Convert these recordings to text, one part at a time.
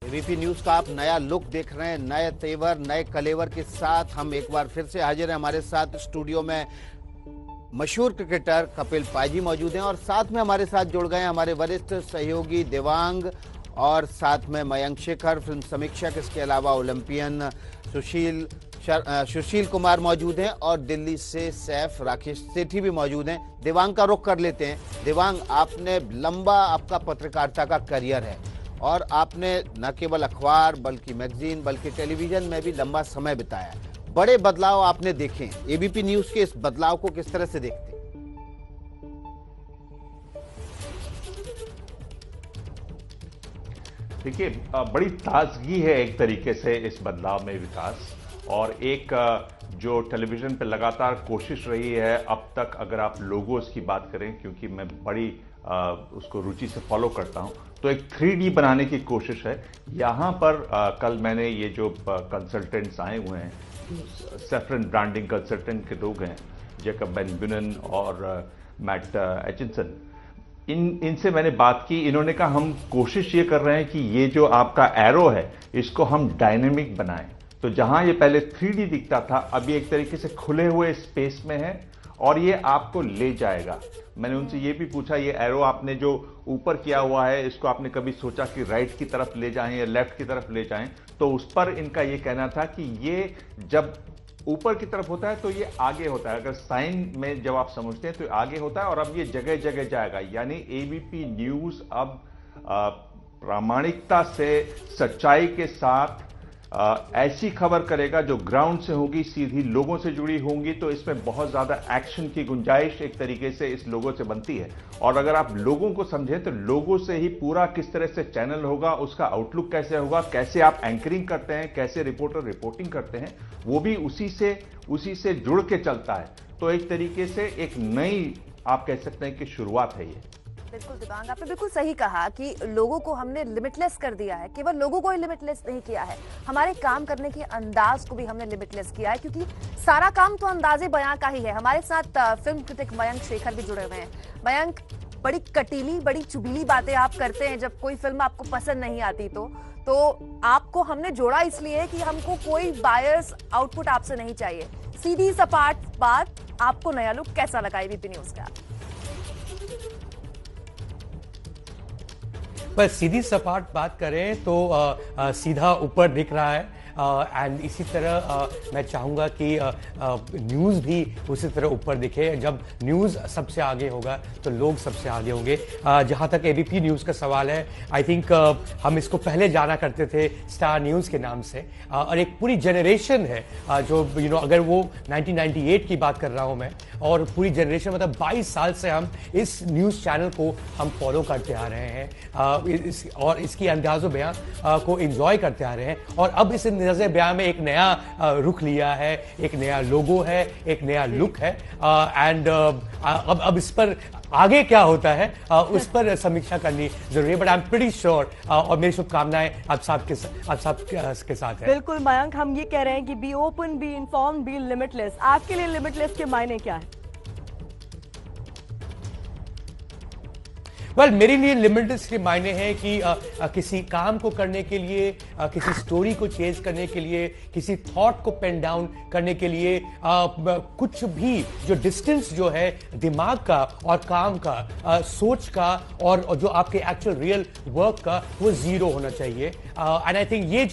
ABP news का आप नया लुक देख रहे हैं, नए तेवर नए कलेवर के साथ हम एक बार फिर से हाजिर हैं। हमारे साथ स्टूडियो में मशहूर क्रिकेटर कपिल पाजी मौजूद हैं और साथ में हमारे साथ जुड़ गए हैं हमारे वरिष्ठ सहयोगी देवांग और साथ में मयंक शेखर फिल्म समीक्षक, इसके अलावा ओलंपियन सुशील कुमार मौजूद हैं और दिल्ली से सैफ राकेश सेठी भी मौजूद हैं। देवांग का रुख कर लेते हैं। देवांग, आपने लंबा आपका पत्रकारिता का करियर है और आपने न केवल अखबार बल्कि मैगजीन बल्कि टेलीविजन में भी लंबा समय बिताया है। बड़े बदलाव आपने देखे, एबीपी न्यूज के इस बदलाव को किस तरह से देखते हैं? देखिए, बड़ी ताजगी है एक तरीके से इस बदलाव में, विकास, और एक जो टेलीविजन पे लगातार कोशिश रही है अब तक, अगर आप लोगोस की बात करें, क्योंकि मैं बड़ी उसको रुचि से फॉलो करता हूं, तो एक 3D बनाने की कोशिश है। यहाँ पर कल मैंने ये जो कंसल्टेंट्स आए हुए हैं, सेफरन ब्रांडिंग कंसल्टेंट के लोग हैं, जेकब बेन बुनन और मैट एचिंसन, इनसे मैंने बात की। इन्होंने कहा हम कोशिश ये कर रहे हैं कि ये जो आपका एरो है इसको हम डायनेमिक बनाएं। तो जहां ये पहले 3D दिखता था, अब ये एक तरीके से खुले हुए स्पेस में है और ये आपको ले जाएगा। मैंने उनसे ये भी पूछा, ये एरो आपने जो ऊपर किया हुआ है, इसको आपने कभी सोचा कि राइट की तरफ ले जाएं या लेफ्ट की तरफ ले जाएं? तो उस पर इनका ये कहना था कि ये जब ऊपर की तरफ होता है तो ये आगे होता है, अगर साइन में जब आप समझते हैं तो आगे होता है, और अब ये जगह जगह जाएगा। यानी एबीपी न्यूज अब प्रामाणिकता से, सच्चाई के साथ ऐसी खबर करेगा जो ग्राउंड से होगी, सीधी लोगों से जुड़ी होंगी। तो इसमें बहुत ज्यादा एक्शन की गुंजाइश एक तरीके से इस लोगों से बनती है। और अगर आप लोगों को समझें तो लोगों से ही पूरा किस तरह से चैनल होगा, उसका आउटलुक कैसे होगा, कैसे आप एंकरिंग करते हैं, कैसे रिपोर्टर रिपोर्टिंग करते हैं, वो भी उसी से जुड़ के चलता है। तो एक तरीके से एक नई, आप कह सकते हैं कि शुरुआत है ये। बिल्कुल दिवांग, आपने बिल्कुल सही कहा कि लोगों को हमने लिमिटलेस कर दिया है। केवल लोगों को ही लिमिटलेस नहीं किया है, हमारे काम करने के अंदाज को भी हमने लिमिटलेस किया है, क्योंकि सारा काम तो अंदाजे बयां का ही है। हमारे साथ फिल्म क्रिटिक मयंक शेखर भी जुड़े हुए हैं। मयंक, बड़ी कटीली, बड़ी चुभीली बातें आप करते हैं जब कोई फिल्म आपको पसंद नहीं आती तो आपको हमने जोड़ा इसलिए कि हमको कोई बायर्स आउटपुट आपसे नहीं चाहिए। सीधी सपाट बात, आपको नया लुक कैसा लगा एबीपी न्यूज का? पर सीधी सपाट बात करें तो सीधा ऊपर दिख रहा है, एंड इसी तरह मैं चाहूँगा कि न्यूज़ भी उसी तरह ऊपर दिखे। जब न्यूज़ सबसे आगे होगा तो लोग सबसे आगे होंगे। जहाँ तक एबीपी न्यूज़ का सवाल है, आई थिंक हम इसको पहले जाना करते थे स्टार न्यूज़ के नाम से, और एक पूरी जनरेशन है जो अगर वो 1998 की बात कर रहा हूँ मैं, और पूरी जनरेशन, मतलब 22 साल से हम इस न्यूज़ चैनल को हम फॉलो करते आ रहे हैं और इसकी अंदाज़ो बयां को एंजॉय करते आ रहे हैं। और अब इस नज़र बयां में एक नया रुख लिया है, एक नया लोगो है, एक नया लुक है, एंड अब इस पर आगे क्या होता है उस पर समीक्षा करनी जरूरी है। But I am pretty sure, और मेरी शुभकामनाएं आप सब के साथ है। बिल्कुल मयंक, हम ये कह रहे हैं कि be open, be informed, be limitless. आपके लिए लिमिटलेस के मायने क्या है? मेरे लिए लिमिटलेस के मायने हैं कि किसी काम को करने के लिए, किसी स्टोरी को चेज करने के लिए, किसी थॉट को पेन डाउन करने के लिए, कुछ भी जो डिस्टेंस जो है दिमाग का और काम का, सोच का और जो आपके एक्चुअल रियल वर्क का, वो जीरो होना चाहिए। एंड आई थिंक ये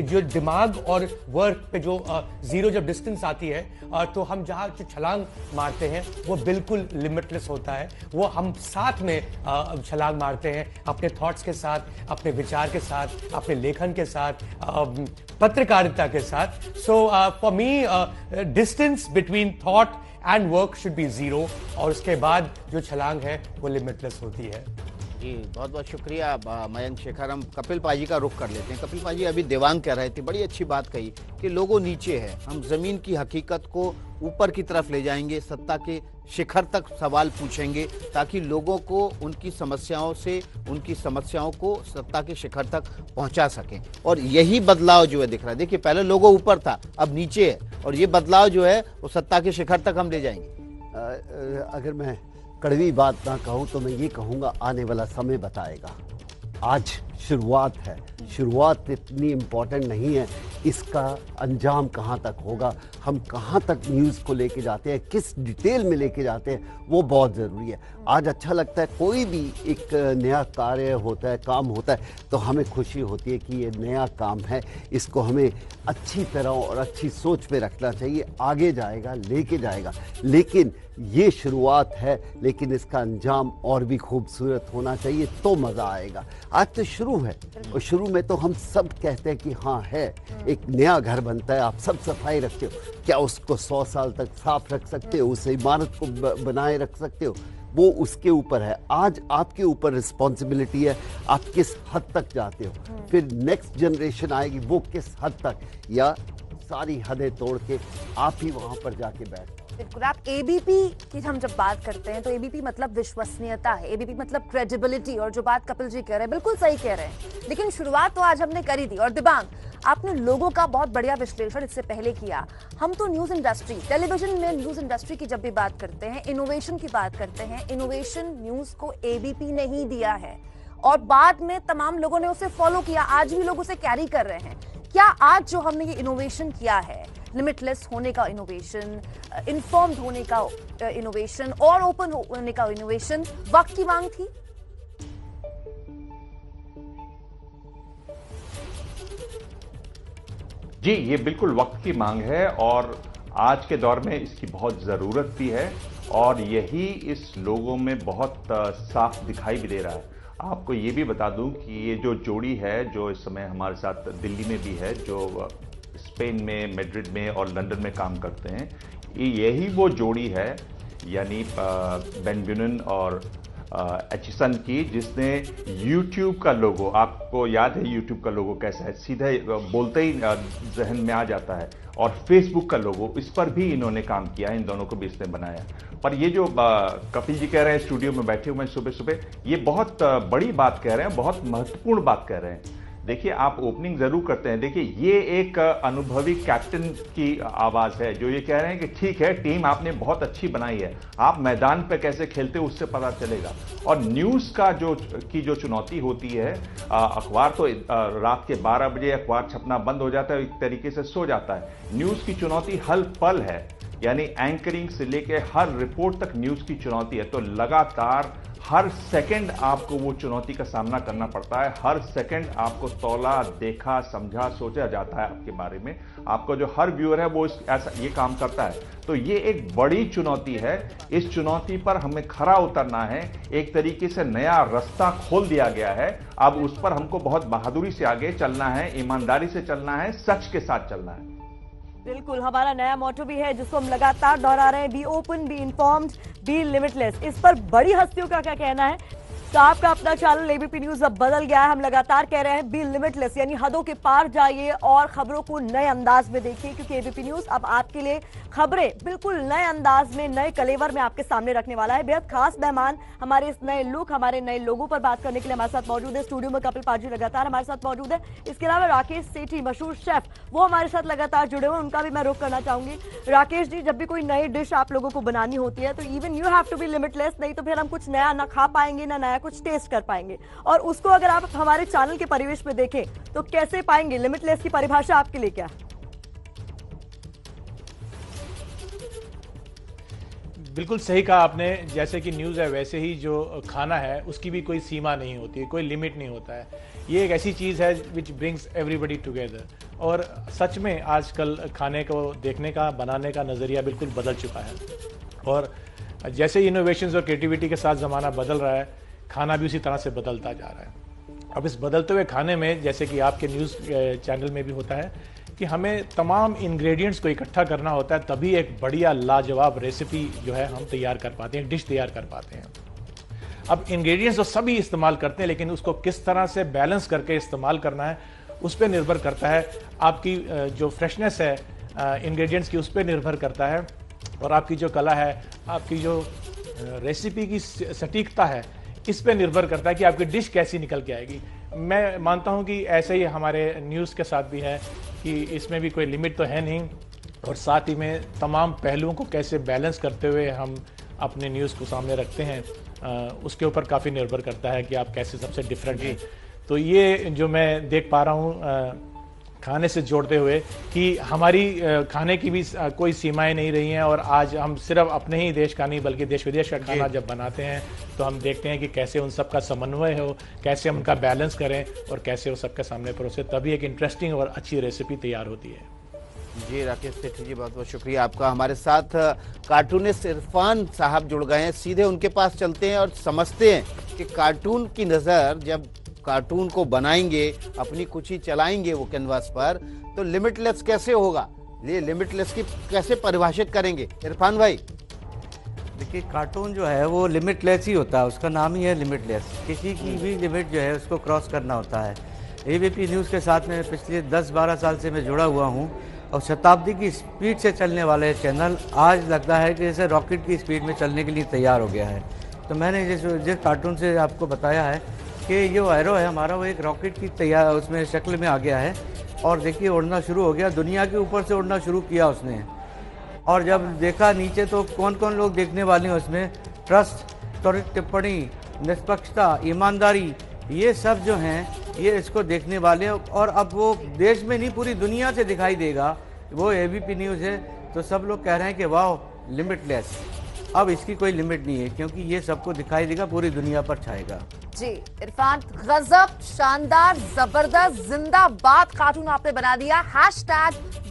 जो दिमाग और वर्क पे जो जीरो जब डिस्टेंस आती है, तो हम जहाँ जो छलांग मारते हैं वो बिल्कुल लिमिटलेस होता है। वो हम साथ में छलांग मारते हैं अपने थॉट्स के साथ, अपने विचार के साथ, अपने लेखन के साथ, पत्रकारिता के साथ। So for me distance between thought and work should be zero, और उसके बाद जो छलांग है वो लिमिटलेस होती है। जी, बहुत बहुत शुक्रिया मयंक शेखर। हम कपिल पाजी का रुख कर लेते हैं। कपिल पाजी, अभी देवांग कह रहे थे, बड़ी अच्छी बात कही कि लोगों नीचे है, हम जमीन की हकीकत को ऊपर की तरफ ले जाएंगे, सत्ता के शिखर तक सवाल पूछेंगे, ताकि लोगों को उनकी समस्याओं को सत्ता के शिखर तक पहुंचा सकें। और यही बदलाव जो है दिख रहा है। देखिए, पहले लोगों ऊपर था, अब नीचे है, और ये बदलाव जो है वो सत्ता के शिखर तक हम ले जाएंगे। अगर मैं कड़वी बात ना कहूँ तो मैं ये कहूँगा, आने वाला समय बताएगा। आज शुरुआत है। शुरुआत इतनी इम्पोर्टेंट नहीं है, इसका अंजाम कहाँ तक होगा, हम कहाँ तक न्यूज़ को लेके जाते हैं, किस डिटेल में लेके जाते हैं, वो बहुत ज़रूरी है। आज अच्छा लगता है, कोई भी एक नया कार्य होता है, काम होता है, तो हमें खुशी होती है कि ये नया काम है, इसको हमें अच्छी तरह और अच्छी सोच में रखना चाहिए, आगे जाएगा, लेके जाएगा। लेकिन ये शुरुआत है, लेकिन इसका अंजाम और भी खूबसूरत होना चाहिए, तो मज़ा आएगा। आज तो शुरू है, और शुरू में तो हम सब कहते हैं कि हाँ है, एक नया घर बनता है, आप सब सफाई रखते हो, क्या उसको 100 साल तक साफ रख सकते हो, उस इमारत को बनाए रख सकते हो, वो उसके ऊपर है। आज आपके ऊपर रिस्पॉन्सिबिलिटी है, आप किस हद तक जाते हो, फिर नेक्स्ट जनरेशन आएगी, वो किस हद तक, या सारी हदें तोड़ के आप ही वहां पर जाके बैठ। बिल्कुल, आप एबीपी की हम जब बात करते हैं तो एबीपी मतलब विश्वसनीयता है, एबीपी मतलब क्रेडिबिलिटी, और जो बात कपिल जी कह रहे हैं बिल्कुल सही कह रहे हैं। लेकिन शुरुआत तो आज हमने करी थी, और दिबांग आपने लोगों का बहुत बढ़िया विश्लेषण इससे पहले किया। हम तो न्यूज इंडस्ट्री, टेलीविजन में न्यूज इंडस्ट्री की जब भी बात करते हैं, इनोवेशन की बात करते हैं, इनोवेशन न्यूज को एबीपी ने ही दिया है, और बाद में तमाम लोगों ने उसे फॉलो किया, आज भी लोग उसे कैरी कर रहे हैं। क्या आज जो हमने ये इनोवेशन किया है, लिमिटलेस होने का इनोवेशन, इन्फॉर्म्ड होने का इनोवेशन और ओपन होने का इनोवेशन, वक्त की मांग थी? जी, ये बिल्कुल वक्त की मांग है, और आज के दौर में इसकी बहुत ज़रूरत भी है, और यही इस लोगों में बहुत साफ दिखाई भी दे रहा है। आपको ये भी बता दूं कि ये जो जोड़ी है, जो इस समय हमारे साथ दिल्ली में भी है, जो स्पेन में, मैड्रिड में और लंदन में काम करते हैं, यही वो जोड़ी है, यानी बेन ब्यूनन और एचिसन की, जिसने YouTube का लोगो, आपको याद है YouTube का लोगो कैसा है, सीधे बोलते ही जहन में आ जाता है, और Facebook का लोगो, इस पर भी इन्होंने काम किया है, इन दोनों को भी इसने बनाया। पर ये जो कपिल जी कह रहे हैं स्टूडियो में बैठे हुए सुबह सुबह, ये बहुत बड़ी बात कह रहे हैं, बहुत महत्वपूर्ण बात कह रहे हैं। देखिए, आप ओपनिंग जरूर करते हैं, देखिए ये एक अनुभवी कैप्टन की आवाज है, जो ये कह रहे हैं कि ठीक है, टीम आपने बहुत अच्छी बनाई है, आप मैदान पे कैसे खेलते हो उससे पता चलेगा। और न्यूज का जो चुनौती होती है, अखबार तो रात के 12 बजे अखबार छपना बंद हो जाता है, एक तरीके से सो जाता है। न्यूज की चुनौती हर पल है, यानी एंकरिंग से लेके हर रिपोर्ट तक न्यूज की चुनौती है। तो लगातार हर सेकंड आपको वो चुनौती का सामना करना पड़ता है, हर सेकंड आपको तौला, देखा, समझा, सोचा जाता है आपके बारे में। आपको जो हर व्यूअर है वो ऐसा ये काम करता है, तो ये एक बड़ी चुनौती है। इस चुनौती पर हमें खरा उतरना है, एक तरीके से नया रास्ता खोल दिया गया है। अब उस पर हमको बहुत बहादुरी से आगे चलना है, ईमानदारी से चलना है, सच के साथ चलना है। बिल्कुल, हमारा नया मोटो भी है जिसको हम लगातार दोहरा रहे हैं, be open, be informed, be limitless. इस पर बड़ी हस्तियों का क्या कहना है? तो आपका अपना चैनल एबीपी न्यूज अब बदल गया है, हम लगातार कह रहे हैं बी लिमिटलेस, यानी हदों के पार जाइए और खबरों को नए अंदाज में देखिए, क्योंकि एबीपी न्यूज अब आपके लिए खबरें बिल्कुल नए अंदाज में, नए कलेवर में आपके सामने रखने वाला है। बेहद खास मेहमान हमारे इस नए लुक, हमारे नए लोगों पर बात करने के लिए हमारे साथ मौजूद है। स्टूडियो में कपिल पाजी लगातार हमारे साथ मौजूद है, इसके अलावा राकेश सेठी, मशहूर शेफ, वो हमारे साथ लगातार जुड़े हुए, उनका भी मैं रुख करना चाहूंगी। राकेश जी, जब भी कोई नई डिश आप लोगों को बनानी होती है तो even you have to be limitless, नहीं तो फिर हम कुछ नया ना खा पाएंगे, ना नया कुछ टेस्ट कर पाएंगे। और उसको अगर आप हमारे चैनल के परिवेश में देखें तो कैसे पाएंगे? लिमिटलेस की परिभाषा आपके लिए क्या? बिल्कुल सही कहा आपने, जैसे कि न्यूज़ है वैसे ही जो खाना है उसकी भी कोई सीमा नहीं होती है, कोई लिमिट नहीं होता है। ये एक ऐसी चीज़ है विच ब्रिंग्स एवरीबडी टुगेदर, और सच में आजकल खाने को देखने का, बनाने का नज़रिया बिल्कुल बदल चुका है। और जैसे इनोवेशंस और क्रिएटिविटी के साथ ज़माना बदल रहा है, खाना भी उसी तरह से बदलता जा रहा है। अब इस बदलते हुए खाने में, जैसे कि आपके न्यूज़ चैनल में भी होता है कि हमें तमाम इंग्रेडिएंट्स को इकट्ठा करना होता है, तभी एक बढ़िया लाजवाब रेसिपी जो है हम तैयार कर पाते हैं, डिश तैयार कर पाते हैं। अब इंग्रेडिएंट्स तो सभी इस्तेमाल करते हैं, लेकिन उसको किस तरह से बैलेंस करके इस्तेमाल करना है उस पर निर्भर करता है। आपकी जो फ्रेशनेस है इंग्रेडिएंट्स की, उस पर निर्भर करता है, और आपकी जो कला है, आपकी जो रेसिपी की सटीकता है, इस पे निर्भर करता है कि आपकी डिश कैसी निकल के आएगी। मैं मानता हूं कि ऐसे ही हमारे न्यूज़ के साथ भी है कि इसमें भी कोई लिमिट तो है नहीं, और साथ ही में तमाम पहलुओं को कैसे बैलेंस करते हुए हम अपने न्यूज़ को सामने रखते हैं, उसके ऊपर काफ़ी निर्भर करता है कि आप कैसे सबसे डिफरेंट हैं। तो ये जो मैं देख पा रहा हूँ खाने से जोड़ते हुए कि हमारी खाने की भी कोई सीमाएं नहीं रही हैं, और आज हम सिर्फ अपने ही देश का नहीं बल्कि देश विदेश का खाना जब बनाते हैं तो हम देखते हैं कि कैसे उन सब का समन्वय हो, कैसे हम उनका बैलेंस करें और कैसे वो सबके सामने परोसे, तभी एक इंटरेस्टिंग और अच्छी रेसिपी तैयार होती है। जी राकेश सेठी जी, बहुत बहुत शुक्रिया आपका। हमारे साथ कार्टूनिस्ट इरफान साहब जुड़ गए हैं, सीधे उनके पास चलते हैं और समझते हैं कि कार्टून की नज़र जब कार्टून को बनाएंगे, अपनी कुछ ही चलाएंगे वो कैनवास पर, तो लिमिटलेस कैसे होगा, ये लिमिटलेस की कैसे परिभाषित करेंगे इरफान भाई? देखिए, कार्टून जो है वो लिमिटलेस ही होता है, उसका नाम ही है लिमिटलेस। किसी की भी लिमिट जो है उसको क्रॉस करना होता है। एबीपी न्यूज़ के साथ में पिछले 10-12 साल से मैं जुड़ा हुआ हूँ, और शताब्दी की स्पीड से चलने वाले चैनल आज लगता है कि जैसे रॉकेट की स्पीड में चलने के लिए तैयार हो गया है। तो मैंने जिस कार्टून से आपको बताया है कि जो एरो है हमारा, वो एक रॉकेट की तैयार उसमें शक्ल में आ गया है, और देखिए उड़ना शुरू हो गया, दुनिया के ऊपर से उड़ना शुरू किया उसने। और जब देखा नीचे तो कौन कौन लोग देखने वाले हैं उसमें, ट्रस्ट, त्वरित टिप्पणी, निष्पक्षता, ईमानदारी, ये सब जो हैं ये इसको देखने वाले हैं। और अब वो देश में नहीं पूरी दुनिया से दिखाई देगा, वो एबीपी न्यूज़ है। तो सब लोग कह रहे हैं कि वाह लिमिटलेस, अब इसकी कोई लिमिट नहीं है, क्योंकि ये सबको दिखाई देगा, पूरी दुनिया पर छाएगा। जी इरफान, गजब, शानदार, जबरदस्त, जिंदाबाद कार्टून आपने बना दिया।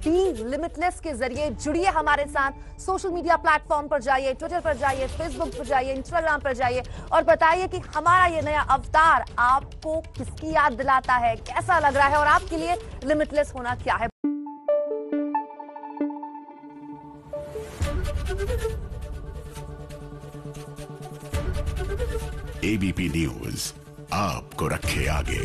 #बी लिमिटलेस के जरिए जुड़िए हमारे साथ। सोशल मीडिया प्लेटफॉर्म पर जाइए, ट्विटर पर जाइए, फेसबुक पर जाइए, इंस्टाग्राम पर जाइए और बताइए कि हमारा ये नया अवतार आपको किसकी याद दिलाता है, कैसा लग रहा है और आपके लिए लिमिटलेस होना क्या है। एबीपी न्यूज आपको रखे आगे।